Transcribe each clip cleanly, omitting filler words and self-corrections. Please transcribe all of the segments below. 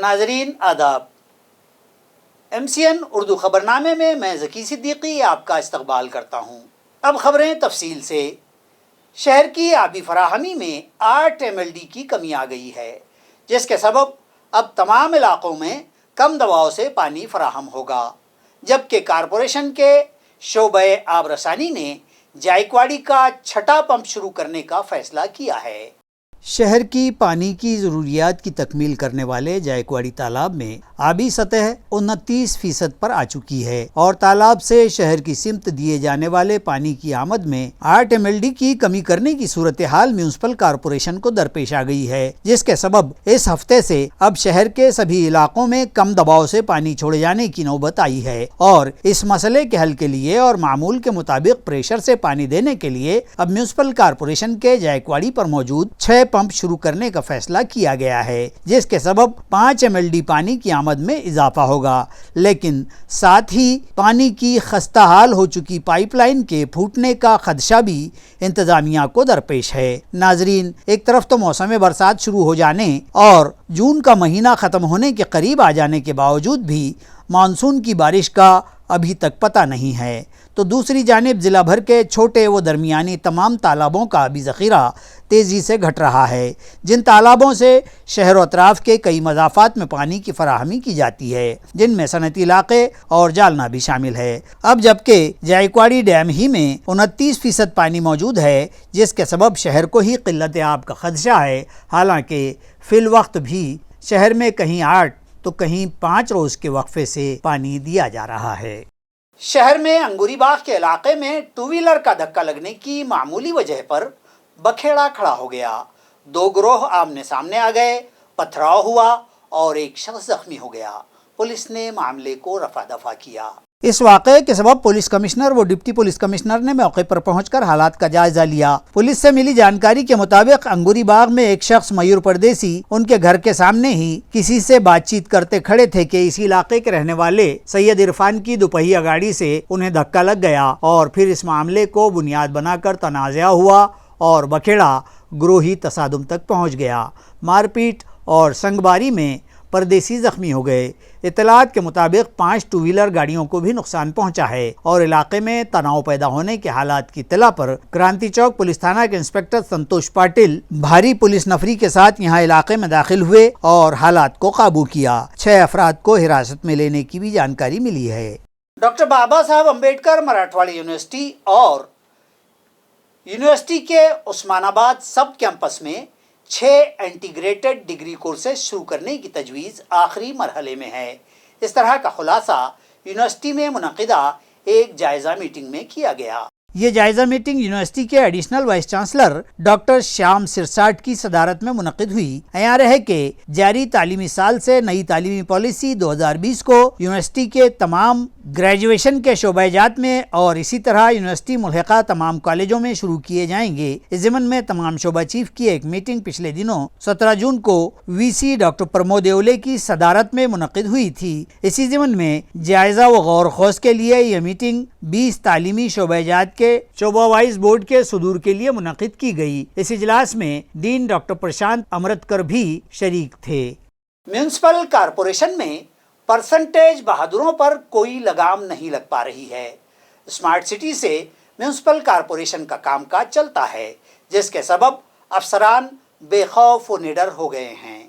ناظرین آداب، MCN اردو خبرنامے میں میں ذکی صدیقی آپ کا استقبال کرتا ہوں۔ اب خبریں تفصیل سے۔ شہر کی آبی فراہمی میں 8 MLD کی کمی آ گئی ہے، جس کے سبب اب تمام علاقوں میں کم دباؤ سے پانی فراہم ہوگا، جبکہ کارپوریشن کے شعبہ آب رسانی نے جائیکواڑی کا 6واں پمپ شروع کرنے کا فیصلہ کیا ہے۔ شہر کی پانی کی ضروریات کی تکمیل کرنے والے جائیکواڑی تالاب میں آبی سطح 29% پر آ چکی ہے اور تالاب سے شہر کی سمت دیے جانے والے پانی کی آمد میں 8 MLD کی کمی کرنے کی صورتحال میونسپل کارپوریشن کو درپیش آ گئی ہے، جس کے سبب اس ہفتے سے اب شہر کے سبھی علاقوں میں کم دباؤ سے پانی چھوڑے جانے کی نوبت آئی ہے اور اس مسئلے کے حل کے لیے اور معمول کے مطابق پریشر سے پانی دینے کے لیے اب میونسپل کارپوریشن کے جائیکواڑی پر موجود 6 پمپ شروع کرنے کا فیصلہ کیا گیا ہے، جس کے سبب 5 MLD پانی کی آمد میں اضافہ ہوگا، لیکن ساتھ ہی پانی کی خستہ حال ہو چکی پائپ لائن کے پھوٹنے کا خدشہ بھی انتظامیہ کو درپیش ہے۔ ناظرین، ایک طرف تو موسم برسات شروع ہو جانے اور جون کا مہینہ ختم ہونے کے قریب آ جانے کے باوجود بھی مانسون کی بارش کا ابھی تک پتہ نہیں ہے، تو دوسری جانب ضلع بھر کے چھوٹے و درمیانی تمام تالابوں کا آبی ذخیرہ تیزی سے گھٹ رہا ہے، جن تالابوں سے شہر و اطراف کے کئی مضافات میں پانی کی فراہمی کی جاتی ہے، جن میں صنعتی علاقے اور جالنا بھی شامل ہے۔ اب جبکہ جائیکواڑی ڈیم ہی میں 29% پانی موجود ہے، جس کے سبب شہر کو ہی قلت آب کا خدشہ ہے، حالانکہ فی الوقت بھی شہر میں کہیں 8 تو کہیں 5 روز کے وقفے سے پانی دیا جا رہا ہے۔ شہر میں انگوری باغ کے علاقے میں 2 ویلر کا دھکا لگنے کی معمولی وجہ پر بکھیڑا کھڑا ہو گیا، 2 گروہ آمنے سامنے آ گئے، پتھراؤ ہوا اور ایک شخص زخمی ہو گیا۔ پولیس نے معاملے کو رفع دفع کیا۔ اس واقعے کے سبب پولیس کمشنر و ڈپٹی پولیس کمشنر نے موقع پر پہنچ کر حالات کا جائزہ لیا۔ پولیس سے ملی جانکاری کے مطابق انگوری باغ میں ایک شخص میور پردیسی ان کے گھر کے سامنے ہی کسی سے بات چیت کرتے کھڑے تھے کہ اسی علاقے کے رہنے والے سید عرفان کی دوپہیہ گاڑی سے انہیں دھکا لگ گیا اور پھر اس معاملے کو بنیاد بنا کر تنازعہ ہوا اور بکھیڑا گروہی تصادم تک پہنچ گیا۔ مار پیٹ اور سنگباری میں پردیسی زخمی ہو گئے۔ اطلاعات کے مطابق 5 2 ویلر گاڑیوں کو بھی نقصان پہنچا ہے اور علاقے میں تناؤ پیدا ہونے کے حالات کی اطلاع پر کرانتی چوک پولیس تھانہ کے انسپکٹر سنتوش پاٹل بھاری پولیس نفری کے ساتھ یہاں علاقے میں داخل ہوئے اور حالات کو قابو کیا۔ 6 افراد کو حراست میں لینے کی بھی جانکاری ملی ہے۔ ڈاکٹر بابا صاحب امبیڈکر مراٹھواڑی یونیورسٹی اور یونیورسٹی کے عثمان آباد سب کیمپس میں 6 انٹیگریٹڈ ڈگری کورسز شروع کرنے کی تجویز آخری مرحلے میں ہے۔ اس طرح کا خلاصہ یونیورسٹی میں منعقدہ ایک جائزہ میٹنگ میں کیا گیا۔ یہ جائزہ میٹنگ یونیورسٹی کے additional vice chancellor doctor Shyam سرساٹ کی صدارت میں منعقد ہوئی۔ عیاں رہے کہ جاری تعلیمی سال سے نئی تعلیمی پالیسی 2020 کو یونیورسٹی کے تمام گریجویشن کے شعبہ جات میں اور اسی طرح یونیورسٹی ملحقہ تمام کالجوں میں شروع کیے جائیں گے۔ اس ضمن میں تمام شعبہ چیف کی ایک میٹنگ پچھلے دنوں 17 جون کو VC ڈاکٹر پرمود ایولے کی صدارت میں منعقد ہوئی تھی۔ اسی ضمن میں جائزہ و غور خوض کے لیے یہ میٹنگ 20 تعلیمی شعبہ جات کے شعبہ وائز بورڈ کے صدور کے لیے منعقد کی گئی۔ اس اجلاس میں ڈین ڈاکٹر پرشانت امرتکر بھی شریک تھے۔ میونسپل کارپوریشن میں پرسنٹیج بہادروں پر کوئی لگام نہیں لگ پا رہی ہے۔ اسمارٹ سٹی سے میونسپل کارپوریشن کا کام کاج چلتا ہے، جس کے سبب افسران بے خوف و نڈر ہو گئے ہیں۔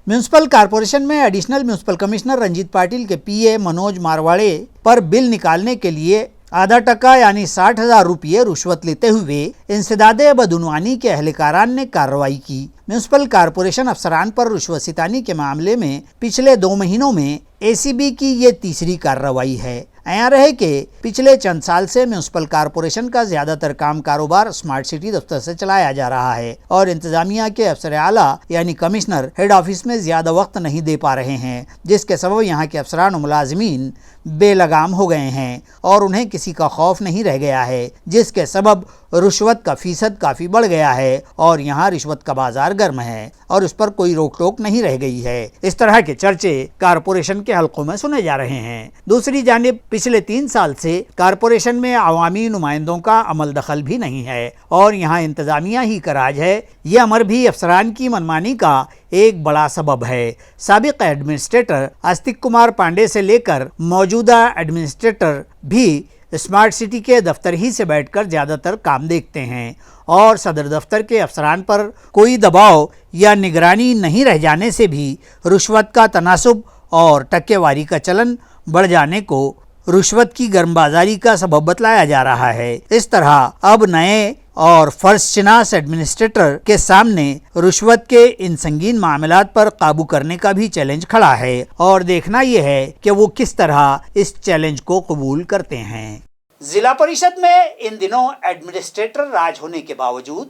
میونسپل کارپوریشن میں additional municipal commissioner Ranjit Patil کے PA منوج مارواڑے پر بل نکالنے کے لیے ½ یعنی 60,000 روپے رشوت لیتے ہوئے انسداد بدعنوانی کے اہلکاران نے کارروائی کی۔ میونسپل کارپوریشن افسران پر رشوت ستانی کے معاملے میں پچھلے 2 مہینوں میں ACB کی یہ تیسری کارروائی ہے۔ عیاں رہے کہ پچھلے چند سال سے میونسپل کارپوریشن کا زیادہ تر کام کاروبار اسمارٹ سٹی دفتر سے چلایا جا رہا ہے اور انتظامیہ کے افسر اعلیٰ یعنی کمشنر ہیڈ آفس میں زیادہ وقت نہیں دے پا رہے ہیں، جس کے سبب یہاں کے افسران و ملازمین بے لگام ہو گئے ہیں اور انہیں کسی کا خوف نہیں رہ گیا ہے، جس کے سبب رشوت کا فیصد کافی بڑھ گیا ہے اور یہاں رشوت کا بازار گرم ہے اور اس پر کوئی روک ٹوک نہیں رہ گئی ہے۔ اس طرح کے چرچے کارپوریشن کے کے حلقوں میں سنے جا رہے ہیں۔ دوسری جانب پچھلے 3 سال سے کارپوریشن میں عوامی نمائندوں کا عمل دخل بھی نہیں ہے اور یہاں انتظامیہ ہی کا راج ہے۔ یہ امر بھی افسران کی منمانی کا ایک بڑا سبب ہے۔ سابق ایڈمنسٹریٹر آستک کمار پانڈے سے لے کر موجودہ ایڈمنسٹریٹر بھی اسمارٹ سٹی کے دفتر ہی سے بیٹھ کر زیادہ تر کام دیکھتے ہیں اور صدر دفتر کے افسران پر کوئی دباؤ یا نگرانی نہیں رہ جانے سے بھی رشوت کا تناسب اور ٹکے واری کا چلن بڑھ جانے کو رشوت کی گرم بازاری کا سبب بتلایا جا رہا ہے۔ اس طرح اب نئے اور فرض شناس ایڈمنسٹریٹر کے سامنے رشوت کے ان سنگین معاملات پر قابو کرنے کا بھی چیلنج کھڑا ہے اور دیکھنا یہ ہے کہ وہ کس طرح اس چیلنج کو قبول کرتے ہیں۔ ضلع پریشد میں ان دنوں ایڈمنسٹریٹر راج ہونے کے باوجود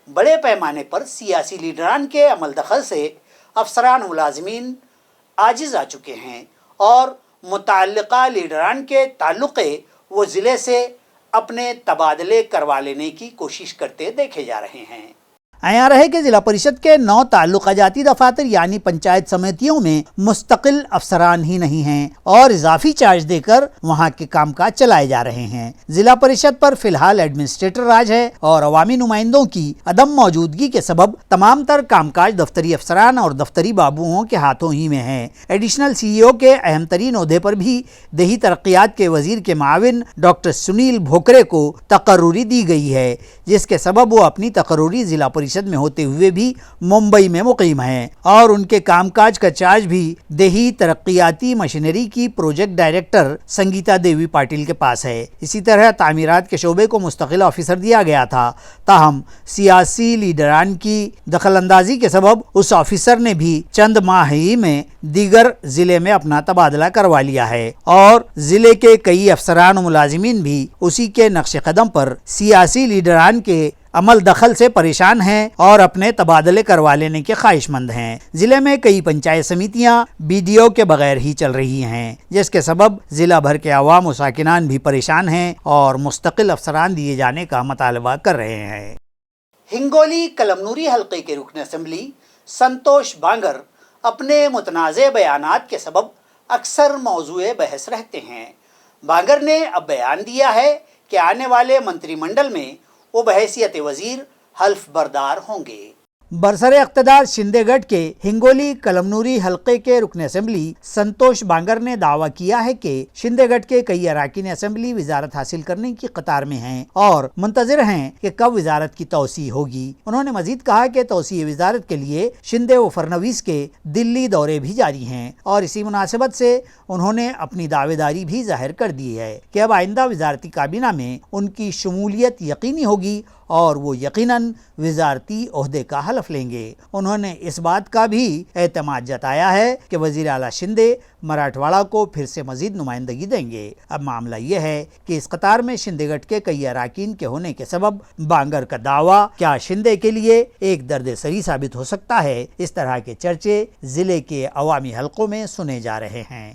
بڑے پیمانے پر سیاسی لیڈران کے عمل دخل سے افسران ملازمین عاجز آ چکے ہیں اور متعلقہ لیڈران کے تعلقے وہ ضلع سے اپنے تبادلے کروا لینے کی کوشش کرتے دیکھے جا رہے ہیں۔ عیاں رہے کہ ضلع پریشد کے 9 تعلقہ جاتی دفاتر یعنی پنچایت سمیتیوں میں مستقل افسران ہی نہیں ہیں اور اضافی چارج دے کر وہاں کے کام کاج چلائے جا رہے ہیں۔ ضلع پریشد پر فی الحال ایڈمنسٹریٹر راج ہے اور عوامی نمائندوں کی عدم موجودگی کے سبب تمام تر کام کاج دفتری افسران اور دفتری بابوؤں کے ہاتھوں ہی میں ہے۔ ایڈیشنل سی ای او کے اہم ترین عہدے پر بھی دیہی ترقیات کے وزیر کے معاون ڈاکٹر سنیل بھوکرے کو تقرری دی گئی ہے، جس کے سبب وہ اپنی تقرری ضلع پریشد میں ہوتے ہوئے بھی ممبئی میں مقیم ہیں اور ان کے کام کاج کا چارج بھی دیہی ترقیاتی مشینری کی پروجیکٹ ڈائریکٹر سنگیتا دیوی پاٹل کے پاس ہے۔ اسی طرح تعمیرات کے شعبے کو مستقل آفیسر دیا گیا تھا، تاہم سیاسی لیڈران کی دخل اندازی کے سبب اس آفیسر نے بھی چند ماہ ہی میں دیگر ضلع میں اپنا تبادلہ کروا لیا ہے اور ضلع کے کئی افسران و ملازمین بھی اسی کے نقش قدم پر سیاسی لیڈران کے عمل دخل سے پریشان ہیں اور اپنے تبادلے کروا لینے کے خواہش مند ہیں۔ ضلع میں کئی پنچایت سمیتیاں بی ڈی او کے بغیر ہی چل رہی ہیں، جس کے سبب ضلع بھر کے عوام و ساکنان بھی پریشان ہیں اور مستقل افسران دیے جانے کا مطالبہ کر رہے ہیں۔ ہنگولی کلمنوری حلقے کے رکن اسمبلی سنتوش بانگر اپنے متنازع بیانات کے سبب اکثر موضوع بحث رہتے ہیں۔ بانگر نے اب بیان دیا ہے کہ آنے والے منتری منڈل میں وہ بحیثیت وزیر حلف بردار ہوں گے۔ برسر اقتدار شندے گڑھ کے ہنگولی کلمنوری حلقے کے رکن اسمبلی سنتوش بانگر نے دعویٰ کیا ہے کہ شندے گڑھ کے کئی اراکین اسمبلی وزارت حاصل کرنے کی قطار میں ہیں اور منتظر ہیں کہ کب وزارت کی توسیع ہوگی۔ انہوں نے مزید کہا کہ توسیع وزارت کے لیے شندے و فرنویس کے دلی دورے بھی جاری ہیں اور اسی مناسبت سے انہوں نے اپنی دعوے داری بھی ظاہر کر دی ہے کہ اب آئندہ وزارتی کابینہ میں ان کی شمولیت یقینی ہوگی اور وہ یقیناً وزارتی عہدے کا حلف لیں گے۔ انہوں نے اس بات کا بھی اعتماد جتایا ہے کہ وزیر اعلیٰ شندے مراٹھواڑہ کو پھر سے مزید نمائندگی دیں گے۔ اب معاملہ یہ ہے کہ اس قطار میں شندے گڑھ کے کئی اراکین کے ہونے کے سبب بانگر کا دعویٰ کیا شندے کے لیے ایک درد سری ثابت ہو سکتا ہے، اس طرح کے چرچے ضلع کے عوامی حلقوں میں سنے جا رہے ہیں۔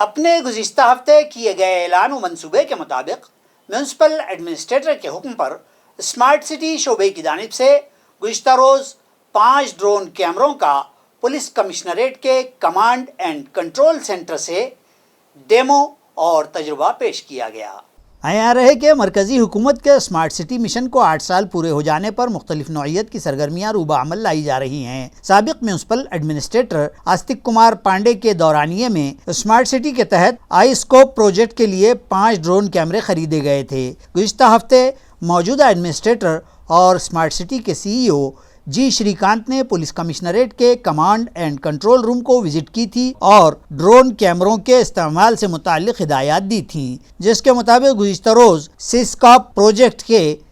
اپنے گزشتہ ہفتے کیے گئے اعلان و منصوبے کے مطابق میونسپل ایڈمنسٹریٹر کے حکم پر اسمارٹ سٹی شعبے کی جانب سے گزشتہ روز 5 ڈرون کیمروں کا پولیس کمشنریٹ کے کمانڈ اینڈ کنٹرول سینٹر سے ڈیمو اور تجربہ پیش کیا گیا۔ عیاں رہے کہ مرکزی حکومت کے اسمارٹ سٹی مشن کو 8 سال پورے ہو جانے پر مختلف نوعیت کی سرگرمیاں روبہ عمل لائی جا رہی ہیں۔ سابق میونسپل ایڈمنسٹریٹر آستک کمار پانڈے کے دورانیے میں اسمارٹ سٹی کے تحت آئی اسکوپ پروجیکٹ کے لیے 5 ڈرون کیمرے خریدے گئے تھے۔ گزشتہ ہفتے موجودہ ایڈمنسٹریٹر اور اسمارٹ سٹی کے سی ای او جی شری کانت نے پولیس کمشنریٹ کے کمانڈ اینڈ کنٹرول روم کو وزٹ کی تھی اور ڈرون کیمروں کے استعمال سے متعلق ہدایات دی تھیں، جس کے مطابق گزشتہ روز سیسکاپ پروجیکٹ کے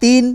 3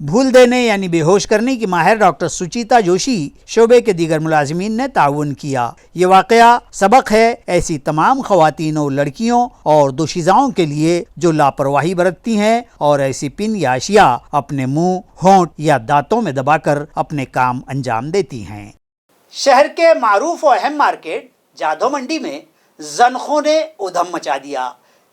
بھول دینے یعنی بے ہوش کرنے کی ماہر ڈاکٹر سچیتا جوشی شعبے کے دیگر ملازمین نے تعاون کیا۔ یہ واقعہ سبق ہے ایسی تمام خواتین اور لڑکیوں اور دوشیزاؤں کے لیے جو لاپرواہی برتتی ہیں اور ایسی پن یا اشیاء اپنے منہ، ہونٹ یا دانتوں میں دبا کر اپنے کام انجام دیتی ہیں۔ شہر کے معروف و اہم مارکیٹ جادو منڈی میں زنخوں نے ادھم مچا دیا۔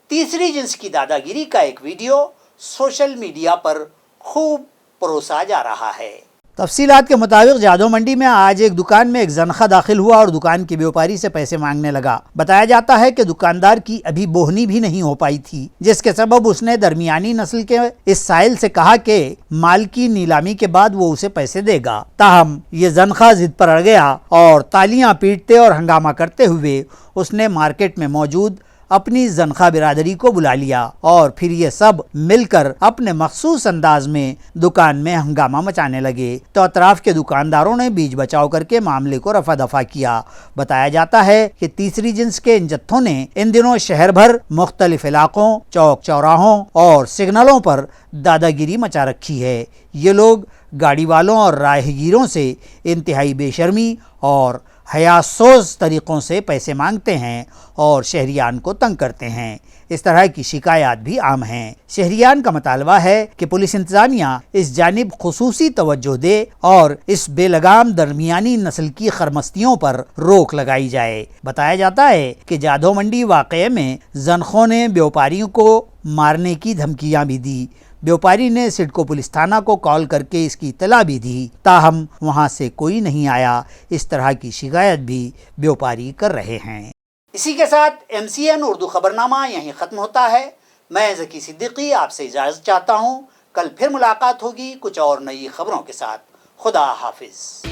تیسری جنس کی دادا گیری کا ایک ویڈیو سوشل میڈیا پر خوب پروسا جا رہا ہے۔ تفصیلات کے مطابق جادو منڈی میں آج ایک دکان میں ایک زنخہ داخل ہوا اور دکان کے بیوپاری سے پیسے مانگنے لگا۔ بتایا جاتا ہے کہ دکاندار کی ابھی بوہنی بھی نہیں ہو پائی تھی، جس کے سبب اس نے درمیانی نسل کے اس سائل سے کہا کہ مال کی نیلامی کے بعد وہ اسے پیسے دے گا۔ تاہم یہ زنخہ ضد پر اڑ گیا اور تالیاں پیٹتے اور ہنگامہ کرتے ہوئے اس نے مارکیٹ میں موجود اپنی زنخہ برادری کو بلا لیا اور پھر یہ سب مل کر اپنے مخصوص انداز میں دکان میں ہنگامہ مچانے لگے تو اطراف کے دکانداروں نے بیچ بچاؤ کر کے معاملے کو رفع دفع کیا۔ بتایا جاتا ہے کہ تیسری جنس کے ان جتھوں نے ان دنوں شہر بھر مختلف علاقوں، چوک چوراہوں اور سگنلوں پر دادا گیری مچا رکھی ہے۔ یہ لوگ گاڑی والوں اور راہگیروں سے انتہائی بے شرمی اور حیا سوز طریقوں سے پیسے مانگتے ہیں اور شہریان کو تنگ کرتے ہیں۔ اس طرح کی شکایات بھی عام ہیں۔ شہریان کا مطالبہ ہے کہ پولیس انتظامیہ اس جانب خصوصی توجہ دے اور اس بے لگام درمیانی نسل کی خرمستیوں پر روک لگائی جائے۔ بتایا جاتا ہے کہ جادو منڈی واقعے میں زنخوں نے بیوپاریوں کو مارنے کی دھمکیاں بھی دی۔ بیوپاری نے سڈکو پولیس تھانہ کو کال کر کے اس کی اطلاع بھی دی، تاہم وہاں سے کوئی نہیں آیا۔ اس طرح کی شکایت بھی بیوپاری کر رہے ہیں۔ اسی کے ساتھ MCN اردو خبرنامہ یہیں ختم ہوتا ہے۔ میں ذکی صدیقی آپ سے اجازت چاہتا ہوں۔ کل پھر ملاقات ہوگی کچھ اور نئی خبروں کے ساتھ۔ خدا حافظ۔